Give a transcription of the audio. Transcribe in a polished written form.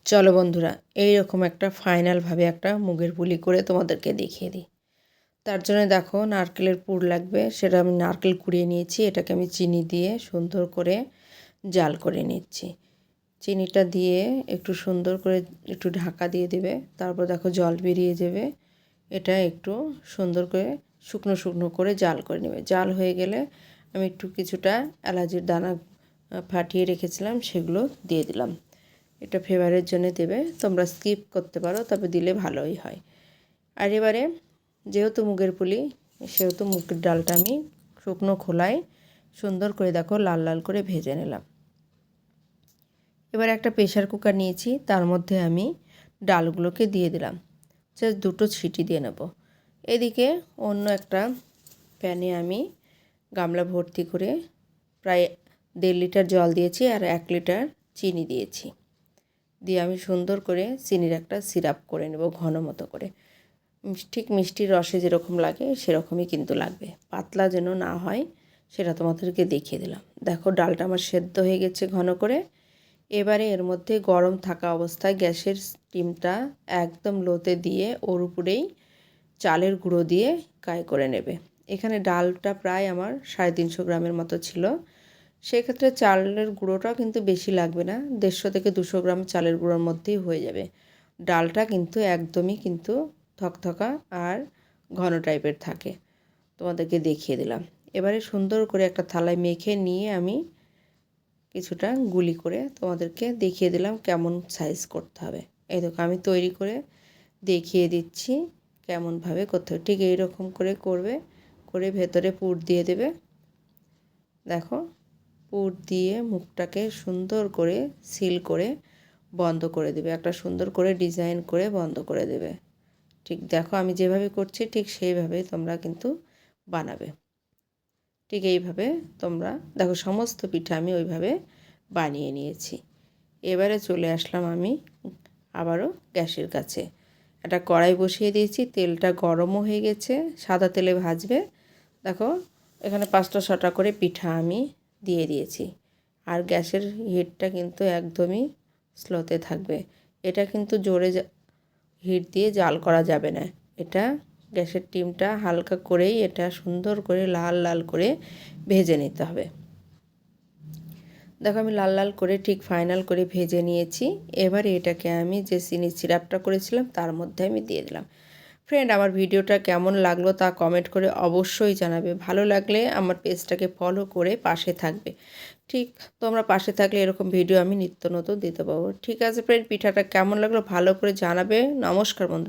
চলো বন্ধুরা, এইরকম একটা ফাইনালভাবে একটা মুগের পুলি করে তোমাদেরকে দেখিয়ে দিই। তার জন্য দেখো, নারকেলের পুর লাগবে। সেটা আমি নারকেল কুড়িয়ে নিয়েছি। এটাকে আমি চিনি দিয়ে সুন্দর করে জাল করে নিচ্ছি। চিনিটা দিয়ে একটু সুন্দর করে একটু ঢাকা দিয়ে দেবে। তারপর দেখো জল বেরিয়ে যাবে। এটা একটু সুন্দর করে শুকনো শুকনো করে জাল করে নেবে। জাল হয়ে গেলে আমি একটু কিছুটা এলাচের দানা ফাটিয়ে রেখেছিলাম, সেগুলো দিয়ে দিলাম। এটা ফ্লেভারের জন্য দেবে, তোমরা স্কিপ করতে পারো, তবে দিলে ভালোই হয়। আর এবারে যেহেতু মুগের পুলি, সেহেতু মুগের ডালটা আমি শুকনো খোলায় সুন্দর করে দেখো লাল লাল করে ভেজে নিলাম। এবার একটা প্রেশার কুকার নিয়েছি, তার মধ্যে আমি ডালগুলোকে দিয়ে দিলাম। জাস্ট দুটো সিটি দিয়ে নেব। এদিকে অন্য একটা প্যানে আমি গামলা ভর্তি করে প্রায় 1.5 লিটার জল দিয়েছি আর 1 লিটার চিনি দিয়েছি। দিয়ে আমি সুন্দর করে চিনির একটা সিরাপ করে নেব, ঘন মতো করে। ঠিক মিষ্টির রসে যেরকম লাগে সেরকমই কিন্তু লাগবে, পাতলা যেন না হয় সেটা তোমাদেরকে দেখিয়ে দিলাম। দেখো ডালটা আমার সেদ্ধ হয়ে গেছে ঘন করে। এবারে এর মধ্যে গরম থাকা অবস্থায় গ্যাসের স্টিমটা একদম লোতে দিয়ে ওর উপরেই চালের গুঁড়ো দিয়ে কাই করে নেবে। এখানে ডালটা প্রায় আমার 350 গ্রামের মতো ছিল। সেক্ষেত্রে চালের গুঁড়োটাও কিন্তু বেশি লাগবে না, 150 থেকে 200 গ্রাম চালের গুঁড়োর মধ্যেই হয়ে যাবে। ডালটা কিন্তু একদমই কিন্তু থকথকা আর ঘন টাইপের থাকে, তোমাদেরকে দেখিয়ে দিলাম। এবারে সুন্দর করে একটা থালায় মেখে নিয়ে আমি কিছুটা গুলি করে তোমাদেরকে দেখিয়ে দিলাম কেমন সাইজ করতে হবে। এই দেখো আমি তৈরি করে দেখিয়ে দিচ্ছি কেমনভাবে করতে হবে। ঠিক এইরকম করে করবে, করে ভেতরে পুর দিয়ে দেবে। দেখো পুর দিয়ে মুখটাকে সুন্দর করে সিল করে বন্ধ করে দেবে, একটা সুন্দর করে ডিজাইন করে বন্ধ করে দেবে। ঠিক দেখো আমি যেভাবে করছি ঠিক সেইভাবে তোমরা কিন্তু বানাবে। ঠিক এইভাবে তোমরা দেখো সমস্ত পিঠা আমি ওইভাবে বানিয়ে নিয়েছি। এবারে চলে আসলাম আমি আবারও গ্যাসের কাছে। একটা কড়াই বসিয়ে দিয়েছি, তেলটা গরমও হয়ে গেছে, সাদা তেলে ভাজবে। দেখো এখানে 5টা-6টা করে পিঠা আমি দিয়ে দিয়েছি। আর গ্যাসের হিটটা কিন্তু একদমই স্লোতে থাকবে। এটা কিন্তু জোরে হিট দিয়ে জাল করা যাবে না। এটা গ্যাসের টিমটা হালকা করেই এটা সুন্দর করে লাল লাল করে ভেজে নিতে হবে। দেখো আমি লাল লাল করে ঠিক ফাইনাল করে ভেজে নিয়েছি। এবারে এটাকে আমি যে চিনির সিরাপটা করেছিলাম তার মধ্যে আমি দিয়ে দিলাম। ফ্রেন্ড, আমার ভিডিওটা কেমন লাগলো তা কমেন্ট করে অবশ্যই জানাবে। ভালো লাগলে আমার পেজটাকে ফলো করে পাশে থাকবে। ঠিক তোমরা পাশে থাকলে এরকম ভিডিও আমি নিত্য নতুন দিতে পারবো। ঠিক আছে ফ্রেন্ড, পিঠাটা কেমন লাগলো ভালো করে জানাবে। নমস্কার বন্ধুরা।